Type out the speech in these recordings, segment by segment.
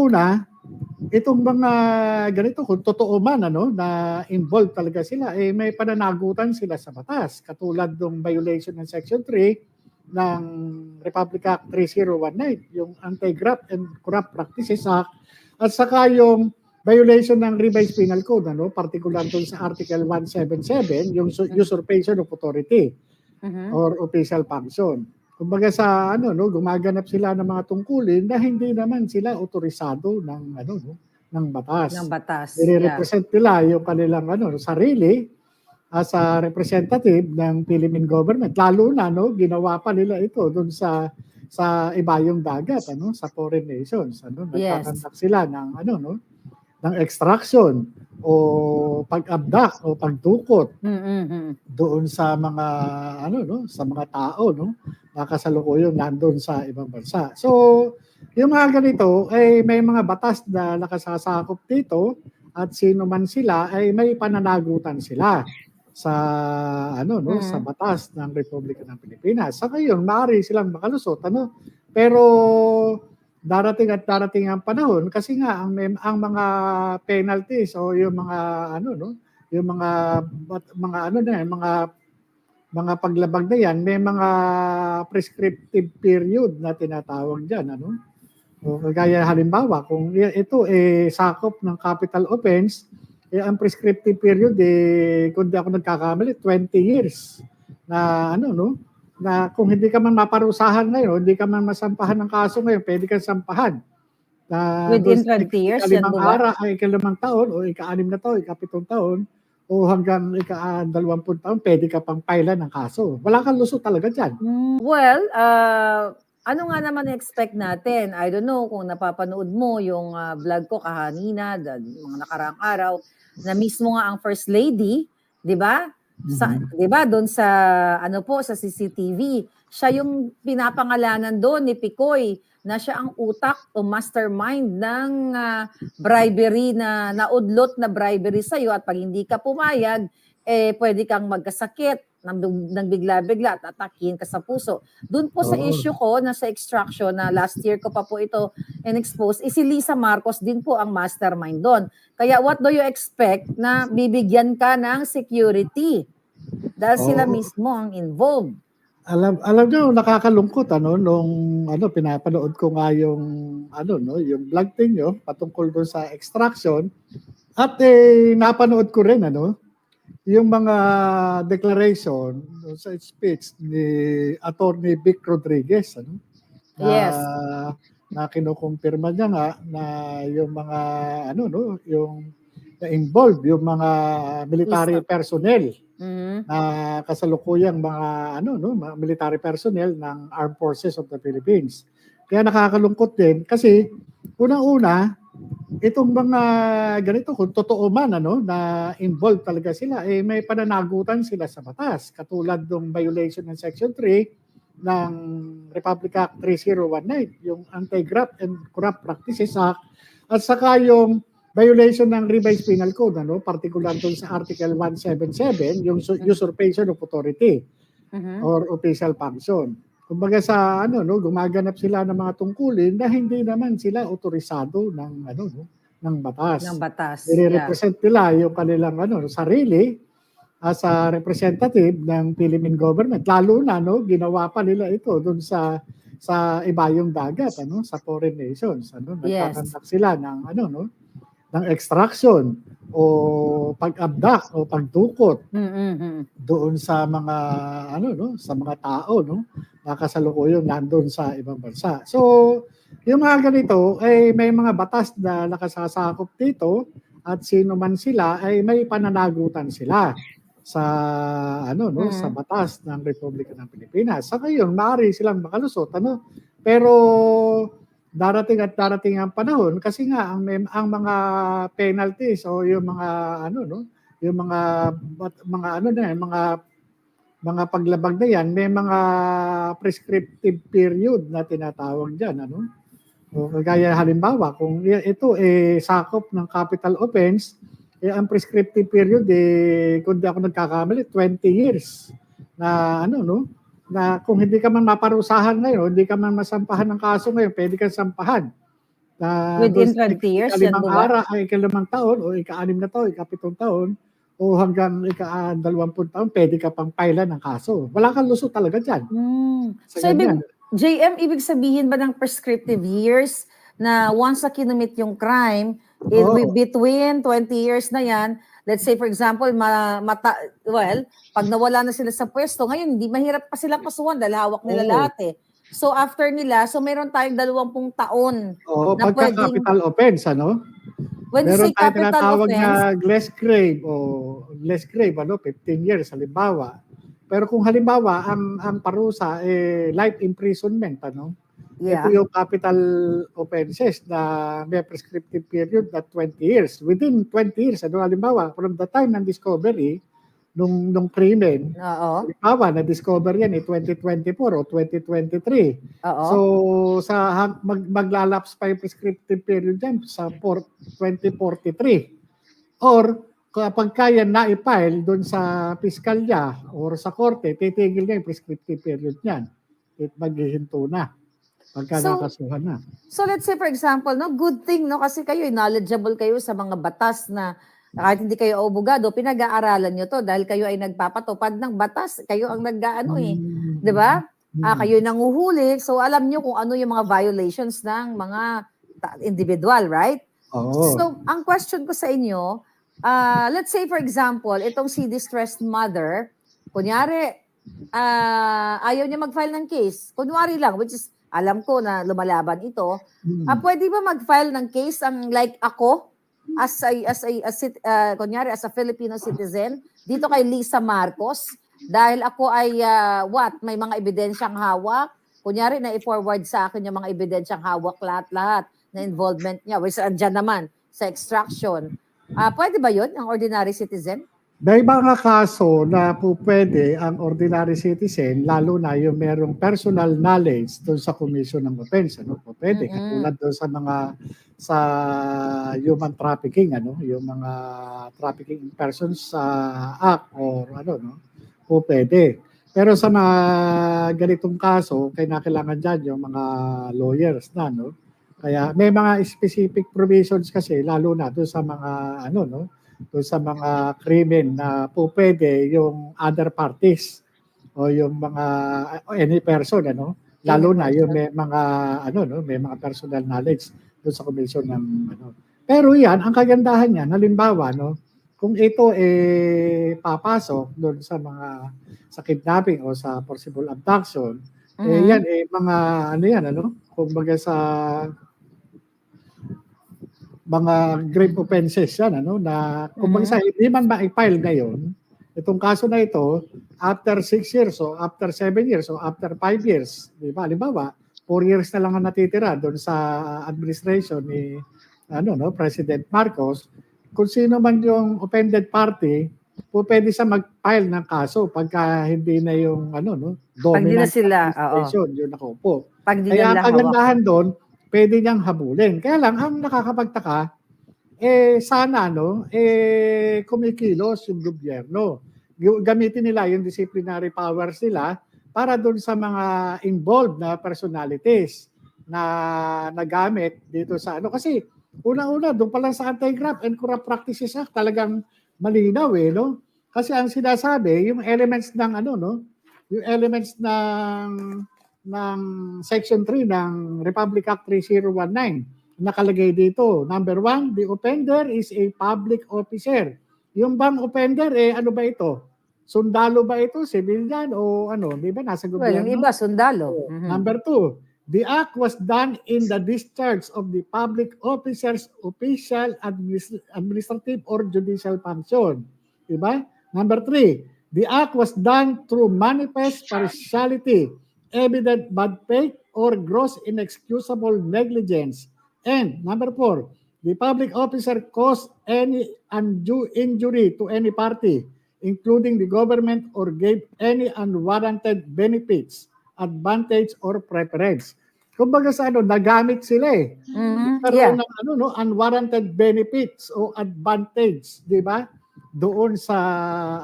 Una, itong mga ganito kung totoo man na involved talaga sila, may pananagutan sila sa batas. Katulad ng violation ng Section 3 ng Republic Act 3019, yung Anti-Graft and Corrupt Practices Act, at saka yung violation ng Revised Penal Code, particular doon sa Article 177, yung usurpation of authority or official function. Kumbaga sa gumaganap sila ng mga tungkulin na hindi naman sila otorisado ng batas. Ng batas. Nire-represent nila yung kanilang sarili as a representative ng Philippine government. Lalo na ginawa pa nila ito doon sa ibayong dagat, sa foreign nations. Nagkakandak sila ng ng extraction o pag-abduct o pagtukot doon sa mga sa mga tao na kasalukuyang nandoon sa ibang bansa. So, yung mga ganito ay may mga batas na nakasasakop dito at sino man sila ay may pananagutan sila sa sa batas ng Republika ng Pilipinas. Sa ngayon, maaari silang makalusot pero darating ang panahon kasi nga ang mga penalties o yung mga yung mga paglabag na yan, may mga prescriptive period na tinatawag diyan o kagaya halimbawa kung ito sakop ng capital offense, ang prescriptive period kung di ako nagkakamali 20 years na na kung hindi ka man maparusahan ngayon, hindi ka man masampahan ng kaso ngayon, pwede kang sampahan. Within 20 years? Ika-5 taon o ika-6 na taon, ika-7 taon, o hanggang ika-20 taon, pwede ka pang pailan ng kaso. Wala kang lusot talaga dyan. Well, ano nga naman expect natin? I don't know kung napapanood mo yung vlog ko kahanina, mga nakaraang araw, na mismo nga ang First Lady, di ba? Di ba doon sa sa CCTV, siya yung pinapangalanan doon ni Picoy na siya ang utak o mastermind ng bribery na naudlot na bribery sa iyo at pag hindi ka pumayag pwede kang magkasakit nang bigla-bigla at atakihin ka sa puso. Doon po sa issue ko na sa extraction na last year ko pa po ito in-expose, si Lisa Marcos din po ang mastermind doon. Kaya what do you expect na bibigyan ka ng security? Dahil sila mismo ang involved. Alam nyo, nakakalungkot nung pinapanood ko nga yung yung vlog niyo patungkol doon sa extraction at napanood ko rin yung mga declaration sa speech ni Attorney Vic Rodriguez Yes. Na kinukumpirma niya nga na yung mga yung na involved yung mga military personnel na kasalukuyang mga mga military personnel ng Armed Forces of the Philippines. Kaya nakakalungkot din kasi unang-una itong mga ganito kung totoo man na involved talaga sila may pananagutan sila sa batas katulad ng violation ng Section 3 ng Republic Act 3019, yung Anti-Graft and Corrupt Practices Act, at saka yung violation ng Revised Penal Code, particular doon sa Article 177, yung usurpation of authority or official function. Kumbaga sa gumaganap sila ng mga tungkulin na hindi naman sila otorisado ng ng batas. Ng batas. Nire-represent nila yung kanilang sarili as a representative ng Philippine government. Lalo na ginawa pa nila ito doon sa ibayong dagat sa foreign nations. Nagkakandak sila ng ng extraction o pag-abduct o pagtukot doon sa mga sa mga tao na kasalukuyang nandoon sa ibang bansa. So, yung mga ganito ay may mga batas na nakasasakop dito at sino man sila ay may pananagutan sila sa sa batas ng Republika ng Pilipinas. Sa ngayon, maaari silang makalusot pero darating ang panahon kasi nga ang mga penalties o yung mga yung mga paglabag na yan, may mga prescriptive period na tinatawag diyan o kagaya halimbawa kung ito sakop ng capital offense, ang prescriptive period kung di ako nagkakamali 20 years na na kung hindi ka man maparusahan ngayon, hindi ka man masampahan ng kaso ngayon, pwede kang sampahan na doon Within sa 20 years, yan po ba? ika-5 taon o ika-6 na taon, ika-7 taon o hanggang ika-20 taon, pwede ka pang pailan ng kaso. Wala kang lusot talaga diyan sa So, ganyan. JM, ibig sabihin ba ng prescriptive years na once na kinumit yung crime, Oo. between 20 years na yan, let's say for example, pag nawala na sila sa pwesto, ngayon hindi mahirap pa silang kasuhan dahil hawak nila Oo. lahat eh. So after nila, so meron tayong 20 taon Oo, na pagka pwedeng, capital offense, ano? when you say Meron tayong capital tinatawag offense, na less grave, ano, 15 years halimbawa. Pero kung halimbawa ang parusa life imprisonment, ano? Ito yeah. yung capital offenses na may prescriptive period na 20 years. Within 20 years, ano, halimbawa, from the time ng discovery nung krimen, Oo. halimbawa, na-discover yan 2024 o 2023. Oo. So, maglalaps pa yung prescriptive period yan sa 2043. Or, kapag kaya na-file doon sa piskalya or sa korte, titigil na yung prescriptive period niyan. Maghihinto na pagka So, nakasuhan na. So let's say for example, no, good thing no kasi kayo knowledgeable kayo sa mga batas na kahit hindi kayo abogado, pinag-aaralan niyo to dahil kayo ay nagpapatupad ng batas, kayo ang nag-aano eh, 'di ba? Kayo nanguhuli, so alam niyo kung ano yung mga violations ng mga individual, right? Oo. So ang question ko sa inyo, let's say for example, itong si distressed mother, kunyari ayaw niya mag-file ng case. Kunwari lang, which is alam ko na lumalaban ito. Pwede ba mag-file ng case ang like ako kunyari as a Filipino citizen dito kay Lisa Marcos dahil ako ay may mga ebidensyang hawak. Kunyari na i-forward sa akin yung mga ebidensyang hawak lahat-lahat na involvement niya. Which andyan naman sa extraction. Pwede ba yun ang ordinary citizen? May mga kaso na po pwede ang ordinary citizen, lalo na yung merong personal knowledge doon sa commission ng offense. Ano po pwede, katulad doon sa human trafficking, ano, yung mga trafficking in persons sa act or ano, no, po pwede. Pero sa mga ganitong kaso, kailangan dyan yung mga lawyers na, no. Kaya may mga specific provisions kasi, lalo na doon sa mga ano, no, doon sa mga krimen na po pwede yung other parties o yung mga any person, ano, lalo na yung may mga ano, no, may mga personal knowledge doon sa commission ng ano. Pero yan, ang kagandahan niyan, halimbawa, no, kung ito papasok doon sa kidnapping o sa forcible abduction, yan mga ano yan, ano, kumbaga sa mga grave offenses yan, ano, na kumbaga sa hindi man ma-file ngayon, itong kaso na ito, after 6 years o after 7 years o after 5 years, di ba, halimbawa, 4 years na lang ang natitira doon sa administration ni ano, no, President Marcos, kung sino man yung offended party, po pwede siya mag-file ng kaso pagka hindi na yung ano, no, dominant administration yung nakaupo. Kaya ang kagandahan doon, pwede niyang habulin. Kaya lang, ang nakakapagtaka, sana, no, kumikilos yung gobyerno. Gamitin nila yung disciplinary powers nila para doon sa mga involved na personalities na nagamit dito sa ano. Kasi, una-una, doon pa lang sa Anti-Graft and Corrupt Practices Act, talagang malinaw no? Kasi ang sinasabi, yung elements ng ano, no, yung elements ng Section 3 ng Republic Act 3019. Nakalagay dito, number 1, the offender is a public officer. Yung bang offender, ano ba ito? Sundalo ba ito? Civilian o ano? Di ba nasa gobyerno? Well, yung iba, sundalo. Number 2, the act was done in the discharge of the public officer's official, administrative, or judicial function. Diba? Number 3, the act was done through manifest partiality, evident bad faith, or gross inexcusable negligence. And number 4, the public officer caused any undue injury to any party, including the government, or gave any unwarranted benefits, advantage, or preference. Kumbaga sa ano, nagamit sila Nagkaroon ng ano, no, unwarranted benefits o advantage, di ba? Doon sa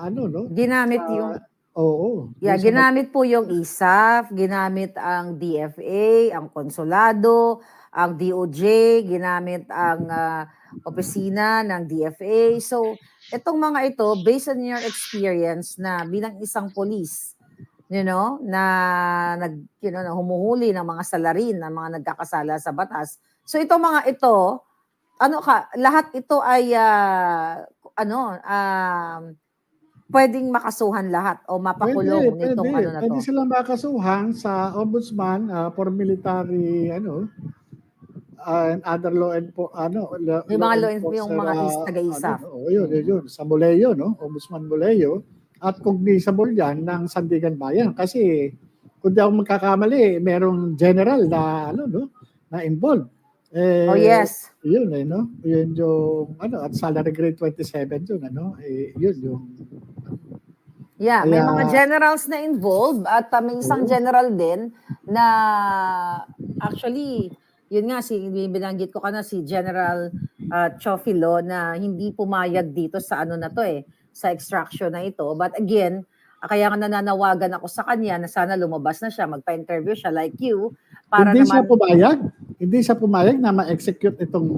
ano, no? Ginamit yung Oo. Yeah, ginamit po yung ISAF, ginamit ang DFA, ang konsulado, ang DOJ, ginamit ang opisina ng DFA. So, itong mga ito, based on your experience na bilang isang police, na na humuhuli ng mga salarin ng mga nagkakasala sa batas. So, itong mga ito, lahat ito ay pwedeng makasuhan lahat o mapakulong nitong na to. Pwede silang makasuhan sa ombudsman for military and other law Yung mga yung mga taga-ISAF. Yun, sa Muleo, no? Ombudsman Muleo. At cognizable yan ng Sandigan Bayan. Kasi kung di ako magkakamali, merong general na involved. Oh, yes. Yun no? Yun yung at salary grade 27 yun, yun yung yeah, may mga generals na involved at may isang general din na actually yun nga binanggit ko si General Chofilo na hindi pumayag dito sa na to sa extraction na ito. But again, kaya nga nananawagan ako sa kanya na sana lumabas na siya, magpa-interview siya like you para hindi siya pumayag na ma-execute itong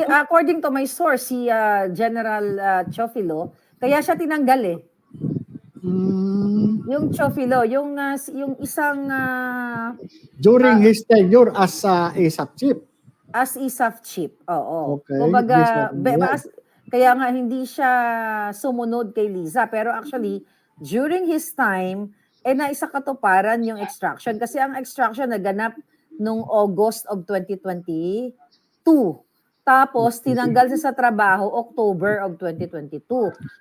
according to my source, si General Chofilo, kaya siya tinanggal Yung Chofilo, yung isang during his tenure as ISAF chief. As ISAF chief, oo. Okay. Kumbaga, kaya nga hindi siya sumunod kay Liza, pero actually during his time naisakatuparan yung extraction kasi ang extraction naganap nung August of 2022. Tapos, tinanggal siya sa trabaho October of 2022.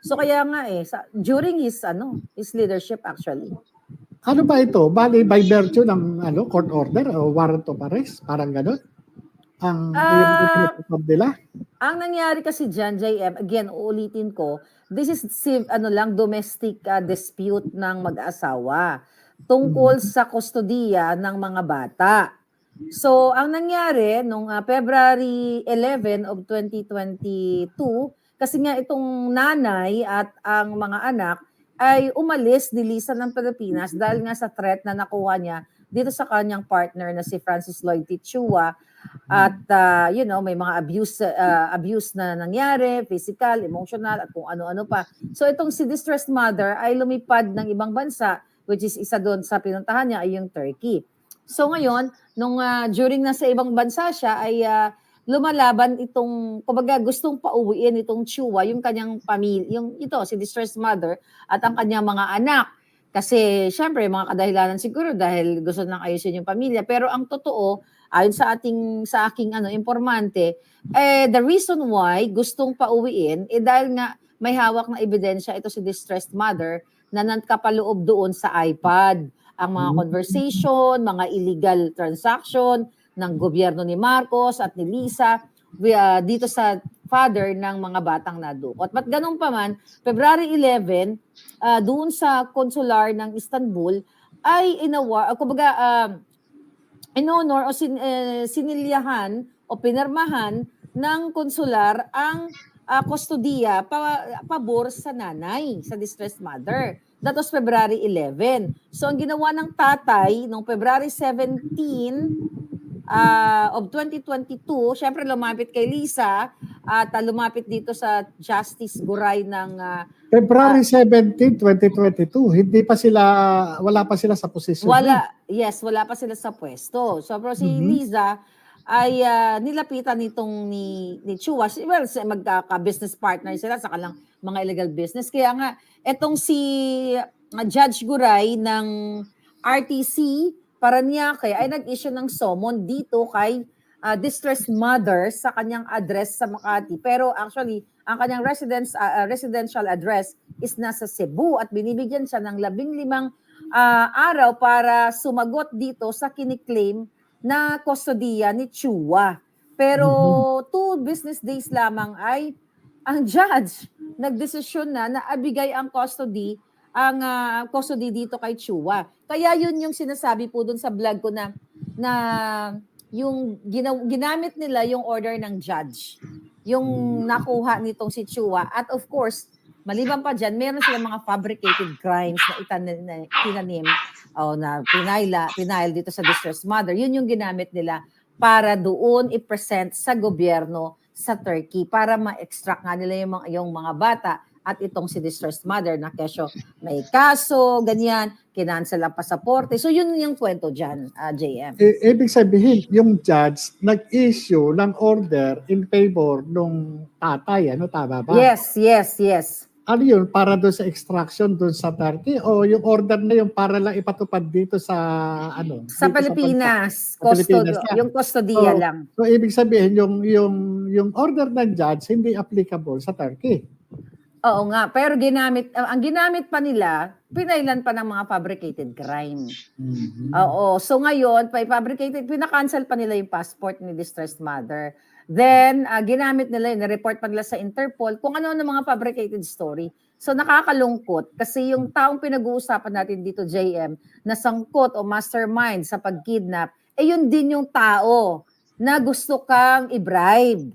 So, kaya nga during his leadership actually. Ano ba ito? Bali, by virtue ng court order o warrant of arrest? Parang gano'n? Ang nila? Ang nangyari kasi dyan, JM, again, uulitin ko, this is domestic dispute ng mag-asawa tungkol sa kustodiya ng mga bata. So, ang nangyari nung February 11 of 2022, kasi nga itong nanay at ang mga anak ay umalis, nilisan ng Pilipinas dahil nga sa threat na nakuha niya dito sa kanyang partner na si Francis Lloyd Tichua at may mga abuse na nangyari, physical, emotional at kung ano-ano pa. So, itong si distressed mother ay lumipad ng ibang bansa, which is isa doon sa pinuntahan niya ay yung Turkey. So ngayon, nung during nasa ibang bansa siya ay lumalaban kumbaga gustong pauwiin itong Chua, yung kanyang pamilya, si distressed mother at ang kanyang mga anak. Kasi syempre mga kadahilanan siguro dahil gusto nang ayusin yung pamilya, pero ang totoo ayon sa aking informante, the reason why gustong pauwiin dahil nga may hawak na ebidensya ito si distressed mother na nagkapaloob doon sa iPad. Ang mga conversation, mga illegal transaction ng gobyerno ni Marcos at ni Liza dito sa father ng mga batang nadukot. But ganun pa man, February 11, doon sa consular ng Istanbul ay in-honor o sinilyahan o pinirmahan ng konsular ang kustodiya pabor sa nanay, sa distressed mother. That was February 11. So, ang ginawa ng tatay noong February 17 of 2022, syempre lumapit kay Liza at lumapit dito sa Justice Guray ng February 17, 2022. Wala pa sila sa posisyon. Wala pa sila sa pwesto. So, pero si Liza ay nilapitan nitong ni Chua. Well, magka-business partner sila sa kalang mga illegal business. Kaya nga, etong si Judge Guray ng RTC, Parañaque, ay nag-issue ng summon dito kay distressed mother sa kanyang address sa Makati. Pero actually, ang kanyang residential address is nasa Cebu at binibigyan siya ng 15 araw para sumagot dito sa kiniklaim na kustodiya ni Chua. Pero 2 business days lamang ay ang judge nagdesisyon na abigay ang custody dito kay Chua. Kaya yun yung sinasabi po dun sa vlog ko na yung ginamit nila yung order ng judge. Yung nakuha nitong si Chua. At of course, maliban pa dyan, meron silang mga fabricated crimes na tinanim na pinail dito sa distressed mother. Yun yung ginamit nila para doon i-present sa gobyerno sa Turkey para ma-extract nga nila yung mga bata at itong si distressed mother na kesyo may kaso, ganyan, kinansel ang pasaporte. So yun yung kwento dyan, JM. Ibig sabihin, yung judge nag-issue ng order in favor nung tatay, ano, tama ba? Yes, yes, yes. Ano yun, para doon sa extraction doon sa Turkey o yung order na yung para lang ipatupad dito sa ano? Sa dito Pilipinas, sa Pilipinas lang. yung kustodiya So, lang. So ibig sabihin yung order ng judge hindi applicable sa Turkey. Oo nga, pero ang ginamit pa nila, pinailan pa ng mga fabricated crime. Mhm. Oo, so ngayon, pinakancel pa nila yung passport ni distressed mother. Then, ginamit nila yun, report pa nila sa Interpol kung ano ng mga fabricated story. So nakakalungkot kasi yung taong pinag-uusapan natin dito, JM, na sangkot o mastermind sa pagkidnap, yun din yung tao na gusto kang i-bribe.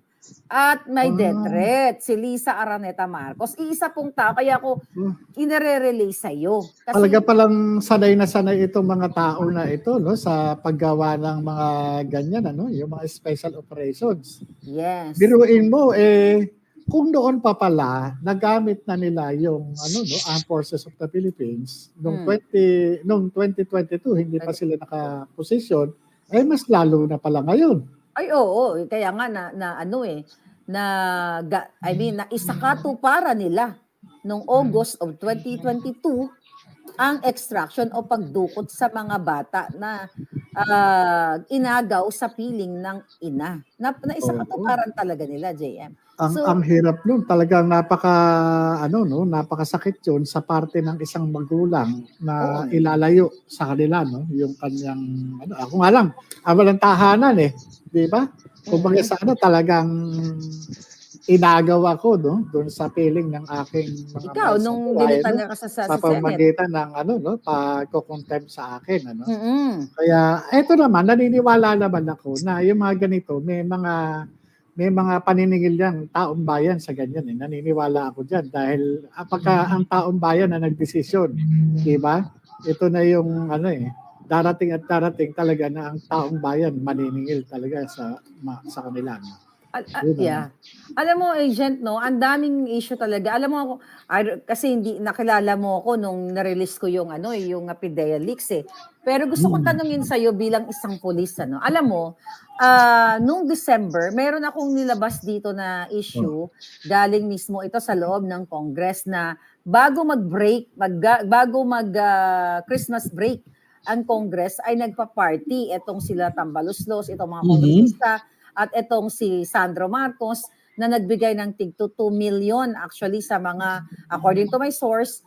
At may death threat, si Lisa Araneta Marcos. Iisa pong tao, kaya ako inire-relay sa'yo. Kasi, Talaga palang sanay na sanay itong mga tao na ito, no, sa paggawa ng mga ganyan, ano, yung mga special operations. yes. Biruin mo, kung noon pa pala, nagamit na nila yung ano, no, Armed Forces of the Philippines nung 2022, hindi pa sila nakaposisyon, mas lalo na pala ngayon. Ay, oo. Kaya nga na isakatuparan nila noong August of 2022 ang extraction o pagdukot sa mga bata na inagaw sa piling ng ina. Na isakatuparan talaga nila, JM. Ang hirap nun, talagang napakasakit yun sa parte ng isang magulang na ilalayo sa kanila, no, yung kanyang, ako nga lang, walang tahanan di ba? Kung sa talagang inagaw ako, no, doon sa piling ng aking mga ikaw, nung dilitan ka sa pamamagitan ng pagko-contempt sa akin, Kaya eto naman, naniniwala naman ako na yung mga ganito, may mga paniningil yang taong bayan sa ganyan. Naniniwala ako diyan dahil apagka ang taong bayan na nagdesisyon, di ba? Ito na yung darating at darating talaga na ang taong bayan maniningil talaga sa kanila. Yeah. Alam mo, agent, no, ang daming issue talaga. Alam mo ako, kasi hindi nakilala mo ako nung na-release ko yung yung PIDEA leaks Pero gusto ko tanungin sa iyo bilang isang pulis, Alam mo, nung December, meron akong nilabas dito na issue galing mismo ito sa loob ng Congress na bago mag Christmas break ang Congress ay nagpa-party itong sila Tambaluslos, itong mga kongresista at itong si Sandro Marcos na nagbigay ng tig 2 million actually sa mga, according to my source,